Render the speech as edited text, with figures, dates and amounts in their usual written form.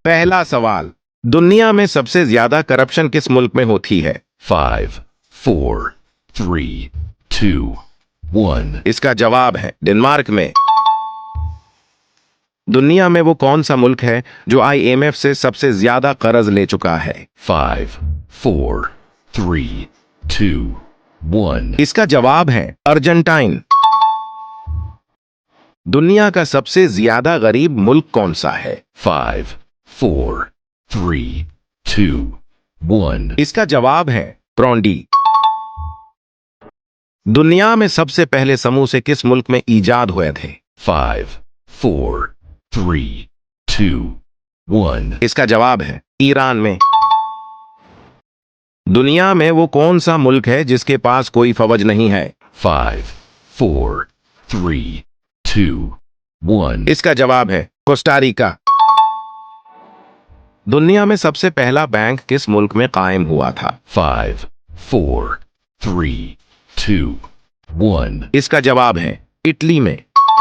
पहला सवाल, दुनिया में सबसे ज्यादा करप्शन किस मुल्क में होती है? 5, 4, 3, 2, 1. इसका जवाब है डेनमार्क में। दुनिया में वो कौन सा मुल्क है जो आईएमएफ से सबसे ज्यादा कर्ज ले चुका है? 5, 4, 3, 2, 1. इसका जवाब है अर्जेंटाइन। दुनिया का सबसे ज्यादा गरीब मुल्क कौन सा है? 5, 4, 3, 2, 1. इसका जवाब है ब्रोंडी। दुनिया में सबसे पहले समोसे किस मुल्क में इजाद हुए थे? 5, 4, 3, 2, 1. इसका जवाब है ईरान में। दुनिया में वो कौन सा मुल्क है जिसके पास कोई फौज नहीं है? 5, 4, 3, 2, 1. इसका जवाब है कोस्टारिका। दुनिया में सबसे पहला बैंक किस मुल्क में कायम हुआ था? 5, 4, 3, 2, 1. इसका जवाब है इटली में।